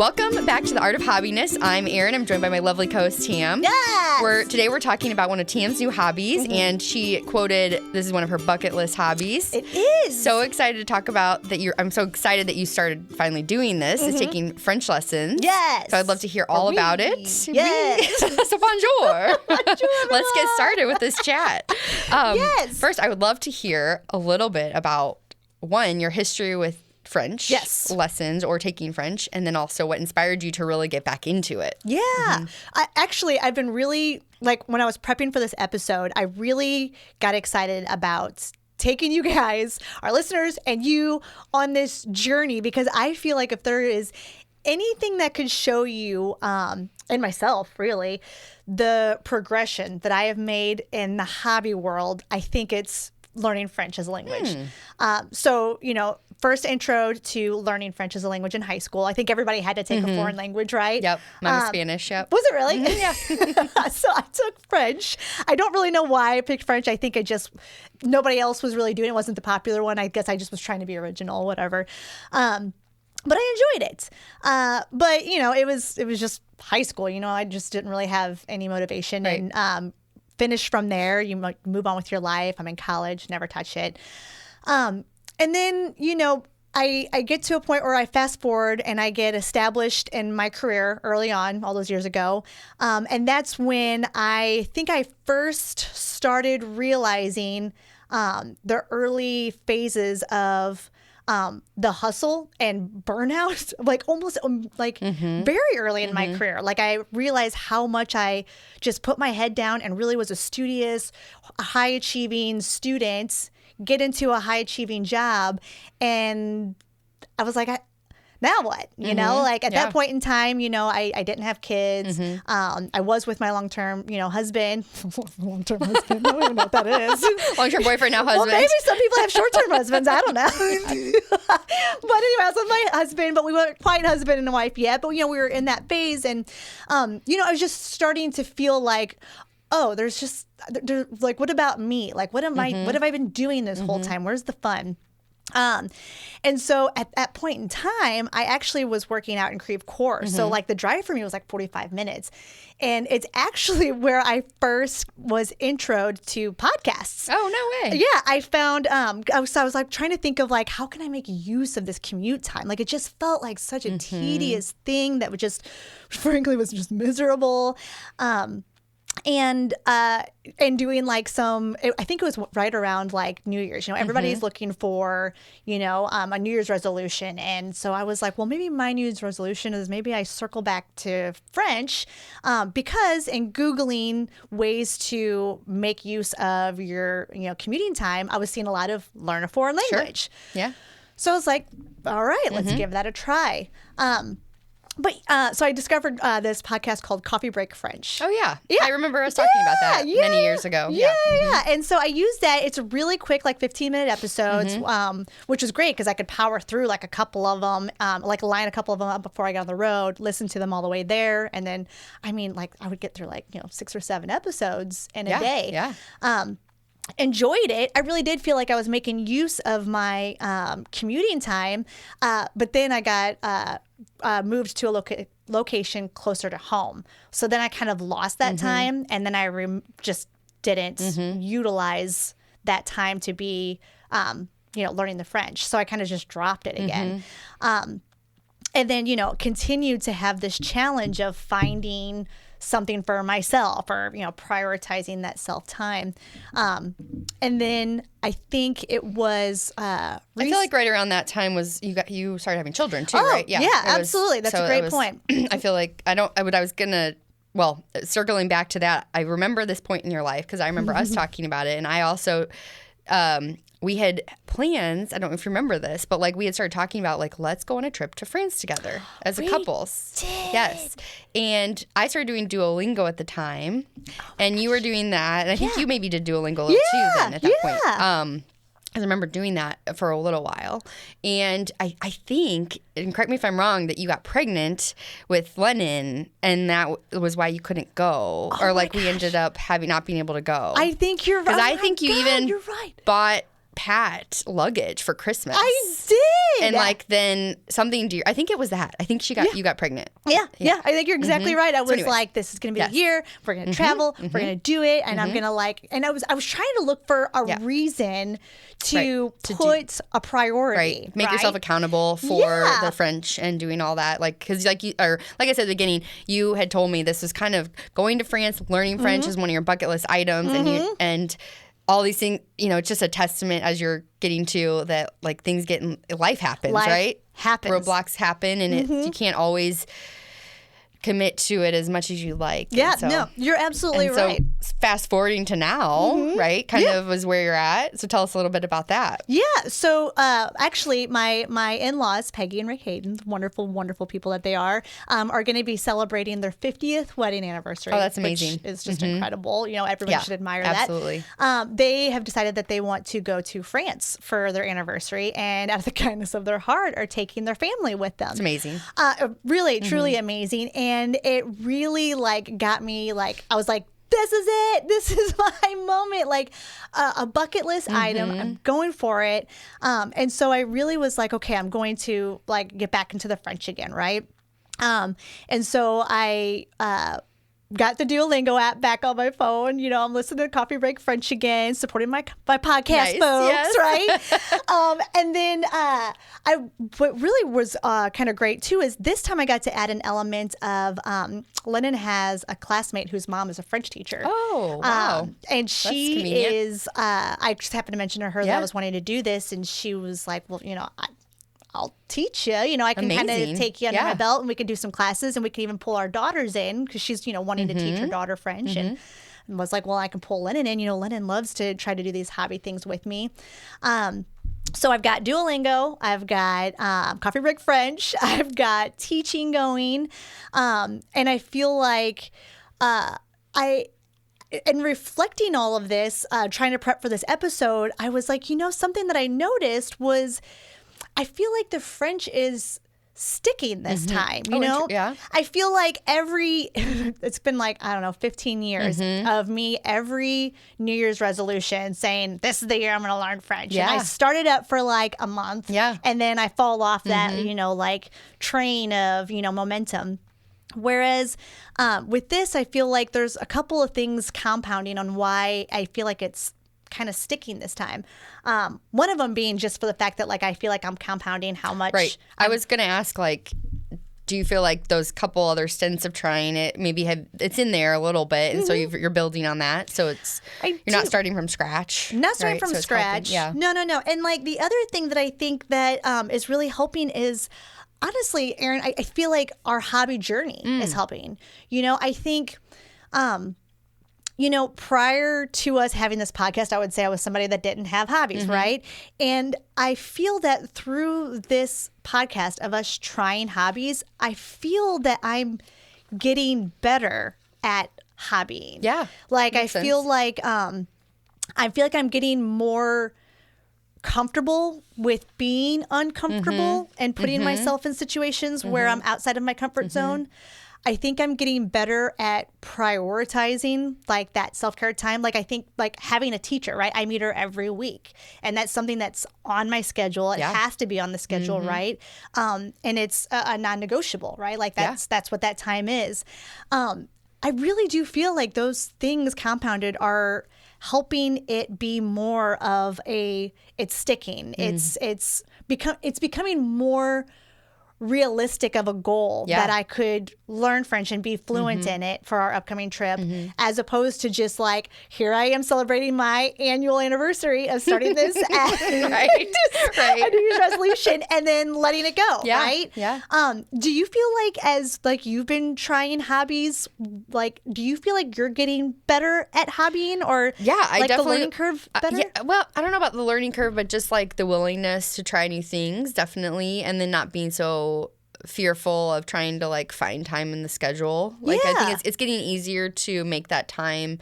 Welcome back to the Art of Hobbiness. I'm Erin. I'm joined by my lovely co-host, Tam. Yes! Today we're talking about one of Tam's new hobbies, and she quoted, this is one of her bucket list hobbies. It is. So excited to talk about that. I'm so excited that you started finally doing this, is taking French lessons. Yes. So I'd love to hear all about it. Yes. So bonjour. Bonjour, Let's get started with this chat. Yes. First, I would love to hear a little bit about, one, your history with French lessons or taking French, and then also what inspired you to really get back into it. Yeah. I've been really, when I was prepping for this episode, I really got excited about taking you guys, our listeners, and you on this journey, because I feel like if there is anything that could show you, and myself really, the progression that I have made in the hobby world, I think it's learning French as a language. First intro to learning French as a language in high school. I think everybody had to take a foreign language, right? Yep. Mine was Spanish, yep. Was it really? Yeah. So I took French. I don't really know why I picked French. I think nobody else was really doing it. It wasn't the popular one. I guess I just was trying to be original, whatever. But I enjoyed it. But it was just high school. I just didn't really have any motivation. Right. And finished from there. You might move on with your life. I'm in college, never touch it. And then, I get to a point where I fast forward and I get established in my career early on, all those years ago. And that's when I think I first started realizing the early phases of the hustle and burnout, very early in my career. I realized how much I just put my head down and really was a studious, high-achieving student, get into a high-achieving job, and I was like, now what? At that point in time, I didn't have kids. I was with my long-term, husband. Long-term husband. I don't even know what that is. Long-term boyfriend, now husband. Well, maybe some people have short-term husbands. I don't know. But anyway, I was with my husband, but we weren't quite husband and wife yet. But, we were in that phase. And, I was just starting to feel like, oh, there's what about me? What have I been doing this whole time? Where's the fun? And so at that point in time, I actually was working out in Creve Coeur. So the drive for me was 45 minutes. And it's actually where I first was introed to podcasts. Oh, no way. Yeah. I found, I was trying to think of how can I make use of this commute time? It just felt like such a tedious thing that frankly was just miserable. And doing some, I think it was right around New Year's, everybody's looking for, a New Year's resolution. And so I was like, well, maybe my New Year's resolution is maybe I circle back to French, because in Googling ways to make use of your, commuting time, I was seeing a lot of learn a foreign language. Sure. Yeah. So I was like, all right, let's give that a try. So I discovered this podcast called Coffee Break French. Oh, yeah. I remember us talking about that many years ago. Yeah. And so I used that. It's a really quick, 15-minute episodes, which was great because I could power through a couple of them, line a couple of them up before I got on the road, listen to them all the way there. And then, I would get through 6 or 7 episodes in a day. Yeah. Enjoyed it. I really did feel like I was making use of my commuting time, but then I got moved to a location closer to home. So then I kind of lost that time, and then I just didn't utilize that time to be, learning the French. So I kind of just dropped it again. And then, continued to have this challenge of finding something for myself or, prioritizing that self-time. And then I think it was... I feel like right around that time was you started having children too, right? Yeah, absolutely. That's a great point. I feel like circling back to that, I remember this point in your life because I remember us talking about it. And I also... we had plans, I don't know if you remember this, but we had started talking about let's go on a trip to France together as a couple. Yes. And I started doing Duolingo at the time, and you were doing that. And I think you maybe did Duolingo too then at that point. I remember doing that for a little while. And I think, and correct me if I'm wrong, that you got pregnant with Lennon, and that was why you couldn't go. Or we ended up not being able to go. I think you're right. Because I think you even bought Pat luggage for Christmas. I did. And like then something dear. I think it was that. I think you got pregnant. Yeah. I think you're exactly right. I was anyways. like, this is going to be the year. We're going to travel. We're going to do it. And I'm going to like, and I was trying to look for a reason to put a priority. Right. Make yourself accountable for the French and doing all that. Like, because like I said at the beginning, you had told me this was kind of going to France, learning French is one of your bucket list items, and all these things, it's just a testament as you're getting to that, like life happens, right? Happens. Roadblocks happen, and you can't always commit to it as much as you like. Yeah, no, you're absolutely right. So fast forwarding to now, right, kind of is where you're at. So tell us a little bit about that. Yeah, so actually my in-laws, Peggy and Rick Hayden, wonderful, wonderful people that they are going to be celebrating their 50th wedding anniversary. Oh, that's amazing. Which is just incredible. Everyone should admire that. Absolutely. They have decided that they want to go to France for their anniversary, and out of the kindness of their heart are taking their family with them. It's amazing. Really, truly amazing. And it really got me I was like, this is it. This is my moment. Like a bucket list item. I'm going for it. And so I really was like, okay, I'm going to get back into the French again, right? And so I got the Duolingo app back on my phone. I'm listening to Coffee Break French again, supporting my podcast folks, right? And then what really was kind of great too is this time I got to add an element of Lennon has a classmate whose mom is a French teacher. Oh, wow. And she is, I just happened to mention to her that I was wanting to do this, and she was like, well, I'll teach you. I can kind of take you under my belt, and we can do some classes, and we can even pull our daughters in because she's, wanting to teach her daughter French. And was like, well, I can pull Lennon in. Lennon loves to try to do these hobby things with me. So I've got Duolingo, I've got Coffee Break French, I've got teaching going, and I feel like in reflecting all of this, trying to prep for this episode, I was like, something that I noticed was I feel like the French is sticking this time, Yeah. I feel like it's been 15 years of me every New Year's resolution saying, this is the year I'm going to learn French. Yeah. And I started up for a month. Yeah. And then I fall off that, train of, momentum. Whereas with this, I feel like there's a couple of things compounding on why I feel like it's kind of sticking this time. One of them being just for the fact that I feel like I'm compounding how much. Right. I was going to ask do you feel like those couple other stints of trying it maybe it's in there a little bit, and so you're building on that, so you're not starting from scratch. Not starting from scratch. Yeah. No. And the other thing that I think that is really helping is, honestly, Erin, I feel like our hobby journey is helping. I think prior to us having this podcast, I would say I was somebody that didn't have hobbies, right? And I feel that through this podcast of us trying hobbies, I feel that I'm getting better at hobbying. Yeah. I feel like I'm getting more comfortable with being uncomfortable and putting myself in situations where I'm outside of my comfort zone. I think I'm getting better at prioritizing that self-care time. I think having a teacher, right? I meet her every week, and that's something that's on my schedule. It has to be on the schedule, right? And it's a non-negotiable, right? That's what that time is. I really do feel like those things compounded are helping it be more of it's sticking. It's becoming more realistic of a goal that I could learn French and be fluent in it for our upcoming trip, as opposed to just here I am celebrating my annual anniversary of starting this as a New Year's resolution and then letting it go, right? Yeah. Do you feel as you've been trying hobbies, do you feel like you're getting better at hobbying, or I definitely, the learning curve better? Well, I don't know about the learning curve, but just the willingness to try new things, definitely, and then not being so fearful of trying to find time in the schedule. I think it's getting easier to make that time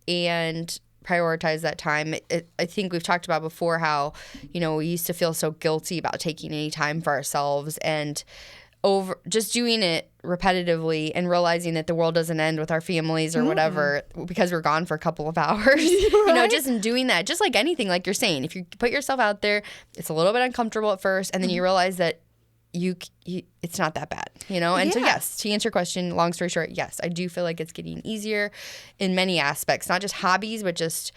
and prioritize that time. I think we've talked about before how we used to feel so guilty about taking any time for ourselves, and just doing it repetitively and realizing that the world doesn't end with our families or whatever because we're gone for a couple of hours. Right? You know, just in doing that, just like anything, like you're saying, if you put yourself out there, it's a little bit uncomfortable at first, and then you realize that you it's not that bad, you know? And so, yes, to answer your question, long story short, yes, I do feel like it's getting easier in many aspects, not just hobbies, but just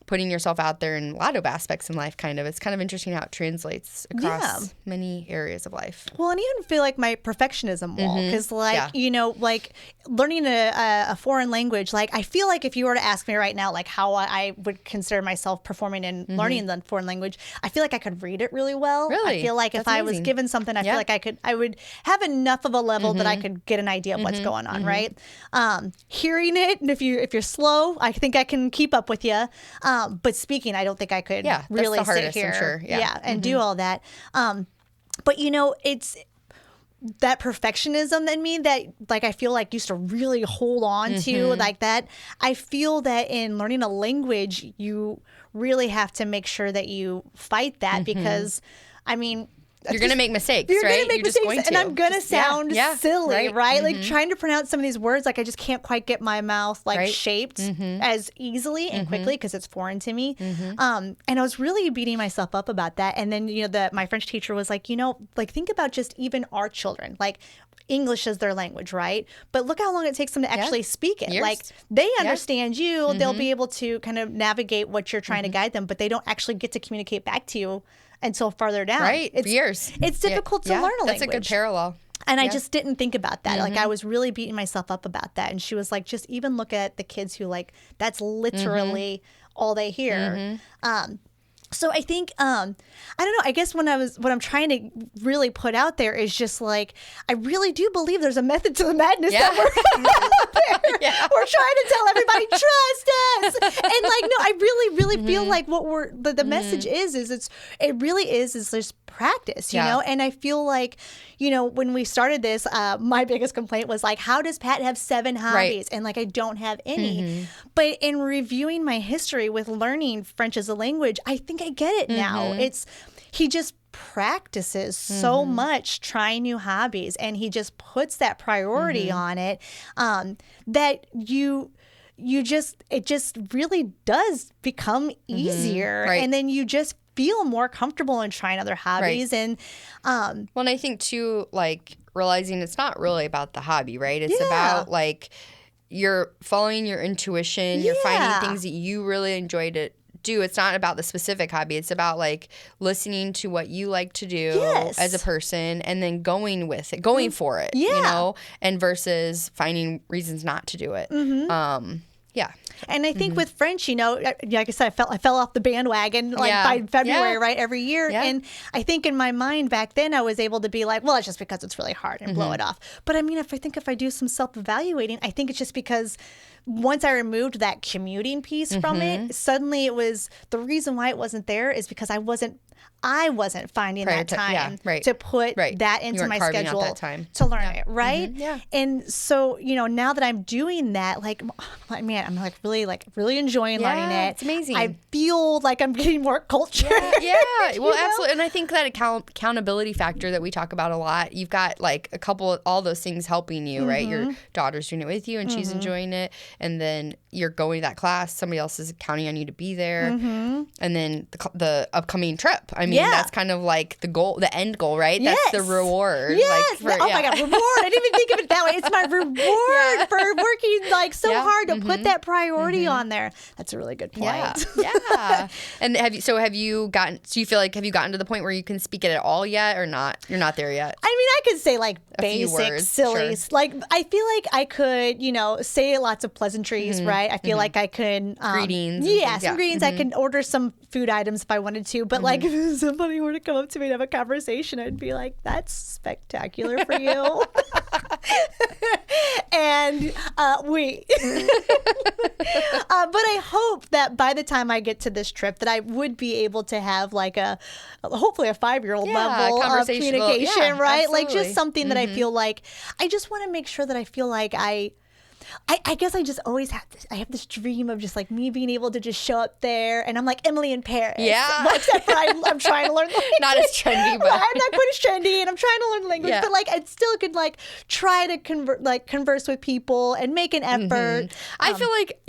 putting yourself out there in a lot of aspects in life, kind of. It's kind of interesting how it translates across many areas of life. Well, and I even feel like my perfectionism wall, because you know, like learning a foreign language, like I feel like if you were to ask me right now, like how I would consider myself performing and learning the foreign language, I feel like I could read it really well. Really? I feel like if I was given something, I feel like I would have enough of a level that I could get an idea of what's going on, right? Hearing it, and if you're slow, I think I can keep up with you. But speaking, I don't think I could really sit here, I'm sure. and do all that. But you know, it's that perfectionism in me that, like, I feel like used to really hold on to like that. I feel that in learning a language, you really have to make sure that you fight that because, I mean, you're going to make mistakes, you're right? Gonna make mistakes, and I'm going to sound silly, right? Like trying to pronounce some of these words, like I just can't quite get my mouth like shaped as easily and quickly because it's foreign to me. And I was really beating myself up about that. And then, you know, my French teacher was like, you know, like think about just even our children, like English is their language, right? But look how long it takes them to actually speak it. Years. Like they understand you, they'll be able to kind of navigate what you're trying to guide them, but they don't actually get to communicate back to you until farther down. Right, years. It's difficult to learn a language. That's a good parallel. And I just didn't think about that. Like I was really beating myself up about that. And she was like, just even look at the kids who like, that's literally all they hear. So I think, I don't know, I guess what I'm trying to really put out there is just like, I really do believe there's a method to the madness that we're out there. We're trying to tell everybody, trust us. And like, no, I really feel like what the message is there's practice, you know? And I feel like, you know, when we started this, my biggest complaint was like, how does Pat have 7 hobbies? Right. And like, I don't have any. But in reviewing my history with learning French as a language, I think I get it now. He just practices so much trying new hobbies, and he just puts that priority on it, that it just really does become easier. And then you just feel more comfortable in trying other hobbies. And well, and I think too, like realizing it's not really about the hobby, right? It's about like you're following your intuition, you're finding things that you really enjoy to do. It's not about the specific hobby. It's about like listening to what you like to do as a person and then going with it, going for it, you know, and versus finding reasons not to do it. And I think with French, you know, like I said, I fell off the bandwagon like by February, right, every year. And I think in my mind back then, I was able to be like, well, it's just because it's really hard and blow it off. But I mean, if I do some self-evaluating, I think it's just because once I removed that commuting piece from it, suddenly it was the reason why it wasn't there is because I wasn't finding that time to put that into my schedule to learn it, right? And so, you know, now that I'm doing that, like, man, I'm really enjoying learning it. It's amazing. I feel like I'm getting more culture. Well, absolutely. And I think that accountability factor that we talk about a lot, you've got like all those things helping you, right? Your daughter's doing it with you and she's enjoying it. And then you're going to that class, somebody else is counting on you to be there. And then the upcoming trip. I mean, that's kind of like the goal, the end goal, right? That's the reward. Yes. My God, reward. I didn't even think of it that way. It's my reward for working like so hard to put that priority on there. That's a really good point. And have you gotten to the point where you can speak it at all yet or not? You're not there yet. I mean, I could say like basic, silly. Like I feel like I could, you know, say lots of pleasantries, right? I feel like I could greetings. Some greetings. I can order some food items if I wanted to, but like if somebody were to come up to me and have a conversation, I'd be like, that's spectacular for you. And but I hope that by the time I get to this trip that I would be able to have like hopefully a 5-year-old level of communication, right? Like just something that I feel like I just want to make sure that I feel like I guess I just always have this dream of just like me being able to just show up there and I'm like Emily in Paris. Yeah. Well, except for I'm trying to learn the language. Not as trendy, but I'm not quite as trendy and I'm trying to learn the language, Yeah. but like I still could like try to converse with people and make an effort. I feel like,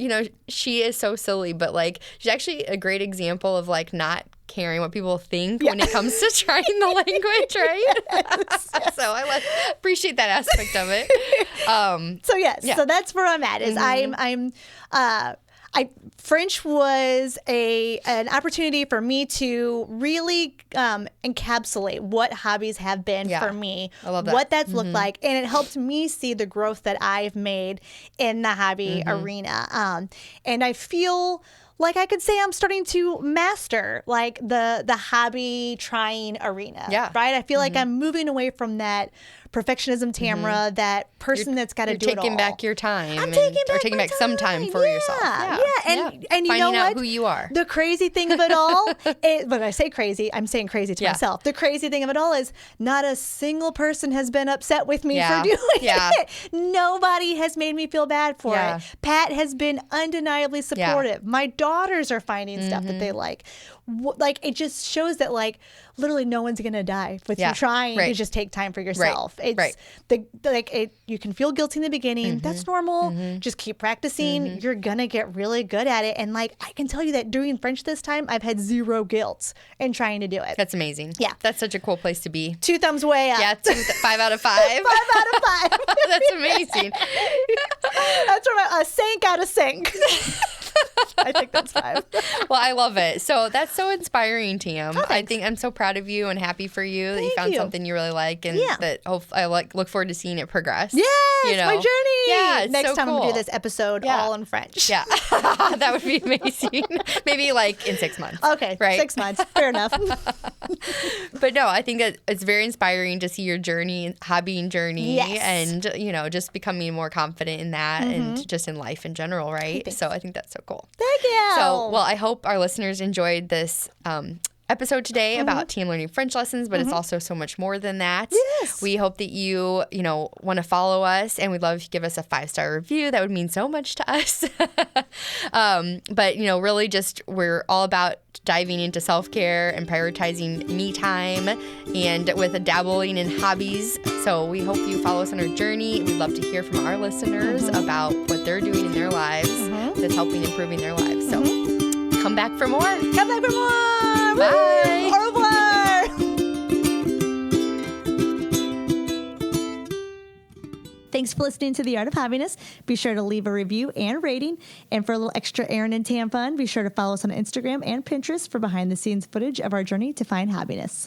she is so silly, but like she's actually a great example of like not caring what people think when it comes to trying the language, right? Yes. So I appreciate that aspect of it. So that's where I'm at. Is French was an opportunity for me to really encapsulate what hobbies have been for me, I love that. what that's looked like, and it helped me see the growth that I've made in the hobby arena. And I feel like I could say I'm starting to master like the hobby trying arena. Yeah. Right? I feel like I'm moving away from that perfectionism Tamara, that person that's got to do it all. Taking back your time. I'm taking back some time for yourself. Yeah. And you finding know out what? who you are. The crazy thing of it all, when I say crazy, I'm saying crazy to myself. The crazy thing of it all is not a single person has been upset with me for doing it. Nobody has made me feel bad for it. Pat has been undeniably supportive. My daughters are finding stuff that they like. Like it just shows that like literally no one's gonna die with you trying to just take time for yourself. It's you can feel guilty in the beginning. That's normal. Just keep practicing. You're gonna get really good at it. And like I can tell you that doing French this time, I've had zero guilt in trying to do it. That's amazing. Yeah, that's such a cool place to be. 2 thumbs way up. Yeah, 5 out of 5. 5 out of 5. That's amazing. That's from a sink out of sink. I think that's 5. Well, I love it. So that's so inspiring, Tam. Oh, I think I'm so proud of you and happy for you that you found something you really like, and that I look forward to seeing it progress. Yes, my journey. Yeah, it's next so time cool. I'm gonna do this episode all in French. Yeah, that would be amazing. Maybe like in 6 months. Okay, right? 6 months. Fair enough. But no, I think that it's very inspiring to see your journey, hobbying journey, and just becoming more confident in that, and just in life in general, right? So I think that's so cool. Thank you. So, well, I hope our listeners enjoyed this episode today about Tam learning French lessons, but it's also so much more than that. Yes. We hope that you want to follow us, and we'd love if you give us a 5-star review. That would mean so much to us. But, really just we're all about diving into self-care and prioritizing me time, and with a dabbling in hobbies. So we hope you follow us on our journey. We'd love to hear from our listeners about what they're doing in their lives that's helping improving their lives. So come back for more. Come back for more. Bye. Au revoir. Thanks for listening to The Art of Hobbiness. Be sure to leave a review and rating. And for a little extra Erin and Tam fun, be sure to follow us on Instagram and Pinterest for behind-the-scenes footage of our journey to find hobbiness.